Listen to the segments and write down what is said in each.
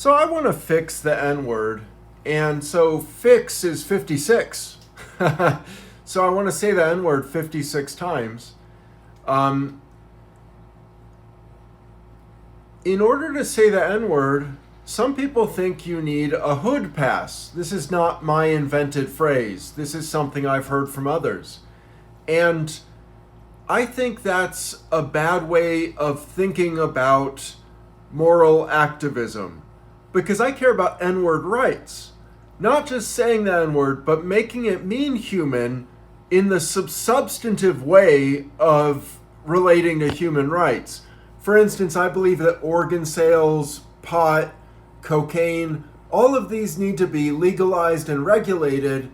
So I want to fix the N word. And so fix is 56. So I want to say the N word 56 times. Um, in order to say the N word, some people think you need a hood pass. This is not my invented phrase. This is something I've heard from others. And I think that's a bad way of thinking about moral activism. Because I care about N-word rights. Not just saying the N-word, but making it mean human in the substantive way of relating to human rights. For instance, I believe that organ sales, pot, cocaine, all of these need to be legalized and regulated.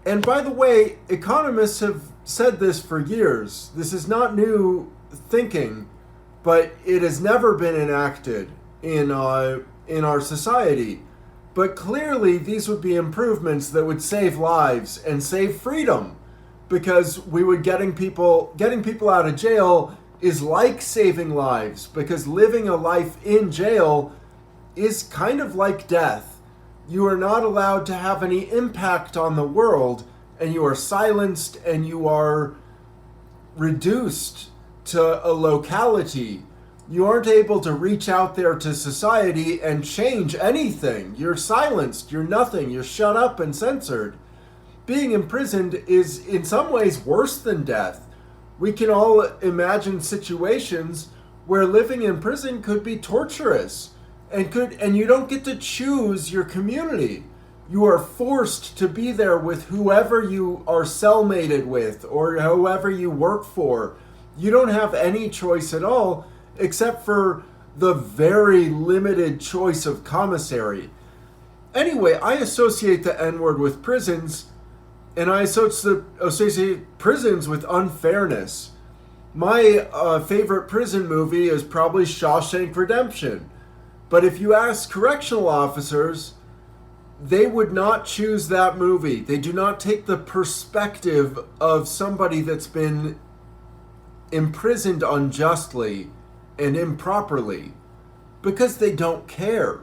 And by the way, economists have said this for years. This is not new thinking, but it has never been enacted in our society. But clearly, these would be improvements that would save lives and save freedom, because we would getting people out of jail is like saving lives, because living a life in jail is kind of like death. You are not allowed to have any impact on the world, and you are silenced and you are reduced to a locality. You aren't able to reach out there to society and change anything. You're silenced, you're nothing, you're shut up and censored. Being imprisoned is in some ways worse than death. We can all imagine situations where living in prison could be torturous and you don't get to choose your community. You are forced to be there with whoever you are cellmated with or whoever you work for. You don't have any choice at all except for the very limited choice of commissary. Anyway, I associate the N-word with prisons, and I associate prisons with unfairness. My favorite prison movie is probably Shawshank Redemption. But if you ask correctional officers, they would not choose that movie. They do not take the perspective of somebody that's been imprisoned unjustly and improperly, because they don't care.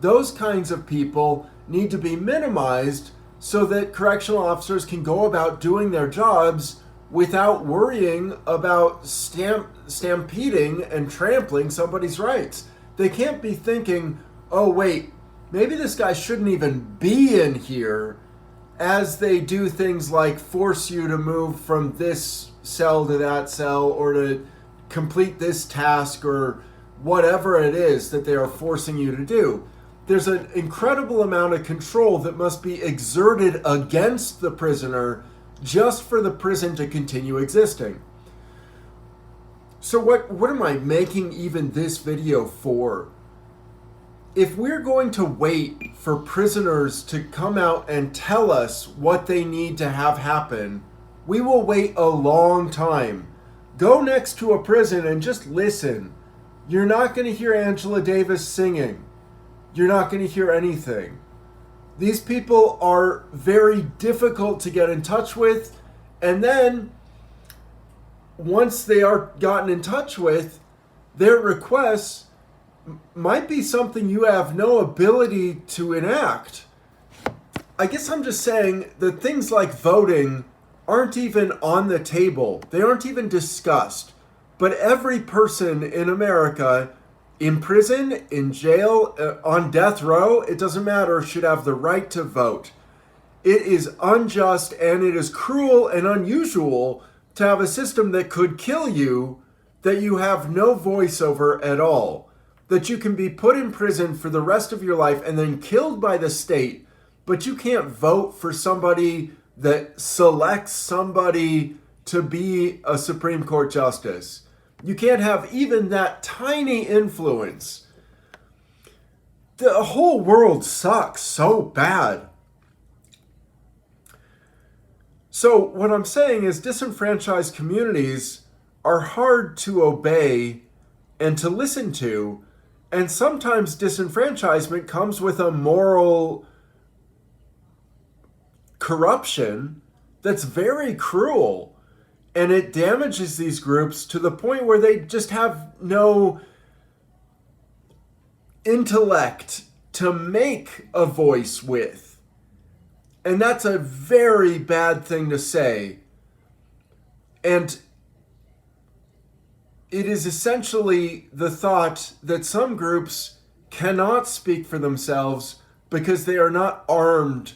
Those kinds of people need to be minimized so that correctional officers can go about doing their jobs without worrying about stampeding and trampling somebody's rights. They can't be thinking, oh wait, maybe this guy shouldn't even be in here, as they do things like force you to move from this cell to that cell or to complete this task or whatever it is that they are forcing you to do. There's an incredible amount of control that must be exerted against the prisoner just for the prison to continue existing. So what am I making even this video for? If we're going to wait for prisoners to come out and tell us what they need to have happen, we will wait a long time. Go next to a prison and just listen. You're not going to hear Angela Davis singing. You're not going to hear anything. These people are very difficult to get in touch with, and then once they are gotten in touch with, their requests might be something you have no ability to enact. I guess I'm just saying that things like voting aren't even on the table. They aren't even discussed. But every person in America, in prison, in jail, on death row, it doesn't matter, should have the right to vote. It is unjust and it is cruel and unusual to have a system that could kill you, that you have no voice over at all. That you can be put in prison for the rest of your life and then killed by the state, but you can't vote for somebody that selects somebody to be a Supreme Court justice. You can't have even that tiny influence. The whole world sucks so bad. So what I'm saying is disenfranchised communities are hard to obey and to listen to, and sometimes disenfranchisement comes with a moral corruption that's very cruel, and it damages these groups to the point where they just have no intellect to make a voice with. And that's a very bad thing to say. And it is essentially the thought that some groups cannot speak for themselves because they are not armed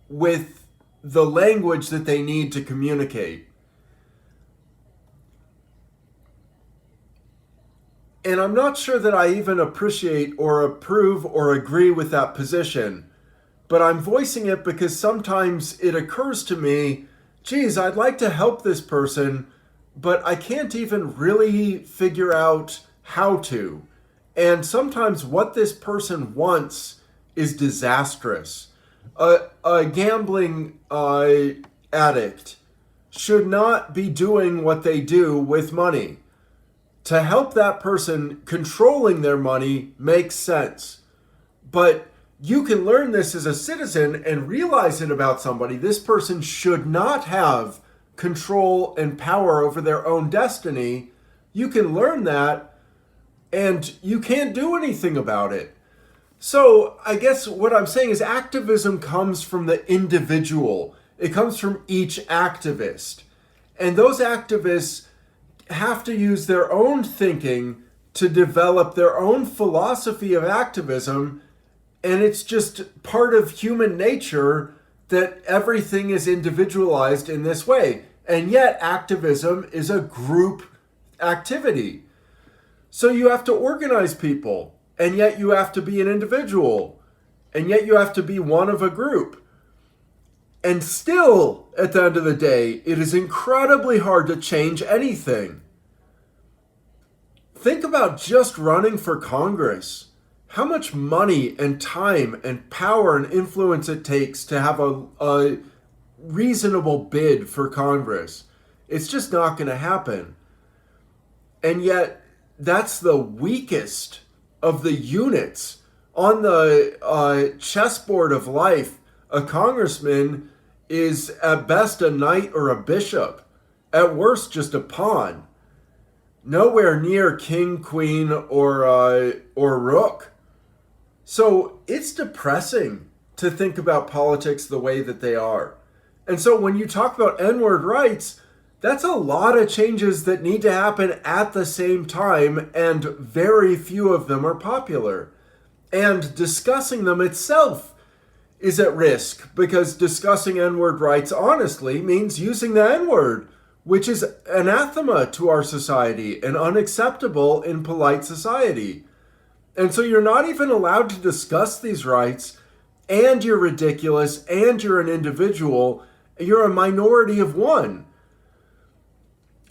with the language that they need to communicate. And I'm not sure that I even appreciate or approve or agree with that position, but I'm voicing it because sometimes it occurs to me, geez, I'd like to help this person, but I can't even really figure out how to. And sometimes what this person wants is disastrous. A gambling addict should not be doing what they do with money. To help that person, controlling their money makes sense. But you can learn this as a citizen and realize it about somebody. This person should not have control and power over their own destiny. You can learn that, and you can't do anything about it. So I guess what I'm saying is activism comes from the individual. It comes from each activist. And those activists have to use their own thinking to develop their own philosophy of activism. And it's just part of human nature that everything is individualized in this way. And yet activism is a group activity. So you have to organize people. And yet you have to be an individual. And yet you have to be one of a group. And still, at the end of the day, it is incredibly hard to change anything. Think about just running for Congress. How much money and time and power and influence it takes to have a reasonable bid for Congress. It's just not going to happen. And yet, that's the weakest of the units on the chessboard of life. A congressman is at best a knight or a bishop, at worst just a pawn. Nowhere near king, queen, or rook. So it's depressing to think about politics the way that they are. And so when you talk about N-word rights, that's a lot of changes that need to happen at the same time, and very few of them are popular. And discussing them itself is at risk, because discussing N-word rights honestly means using the N-word, which is anathema to our society and unacceptable in polite society. And so you're not even allowed to discuss these rights, and you're ridiculous, and you're an individual, you're a minority of one.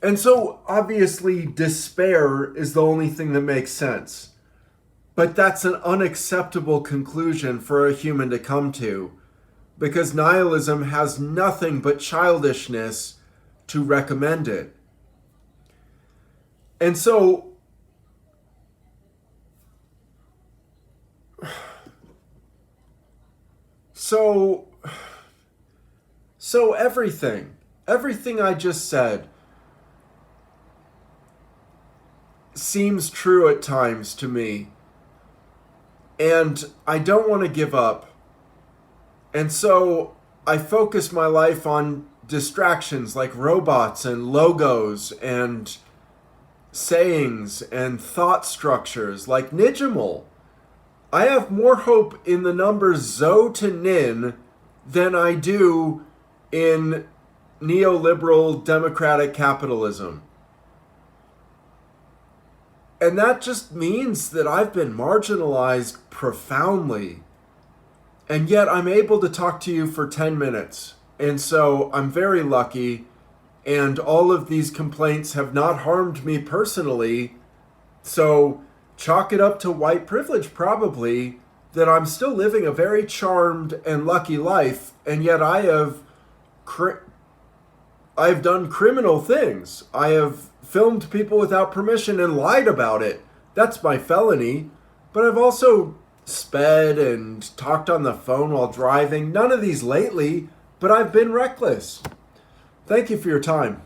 And so, obviously, despair is the only thing that makes sense. But that's an unacceptable conclusion for a human to come to, because nihilism has nothing but childishness to recommend it. And so, everything I just said seems true at times to me, and I don't want to give up. And so I focus my life on distractions like robots and logos and sayings and thought structures like Nijimal. I have more hope in the numbers Zo to Nin than I do in neoliberal democratic capitalism. And that just means that I've been marginalized profoundly. And yet I'm able to talk to you for 10 minutes. And so I'm very lucky. And all of these complaints have not harmed me personally. So chalk it up to white privilege, probably, that I'm still living a very charmed and lucky life. And yet I've done criminal things. I have filmed people without permission and lied about it. That's my felony. But I've also sped and talked on the phone while driving. None of these lately, but I've been reckless. Thank you for your time.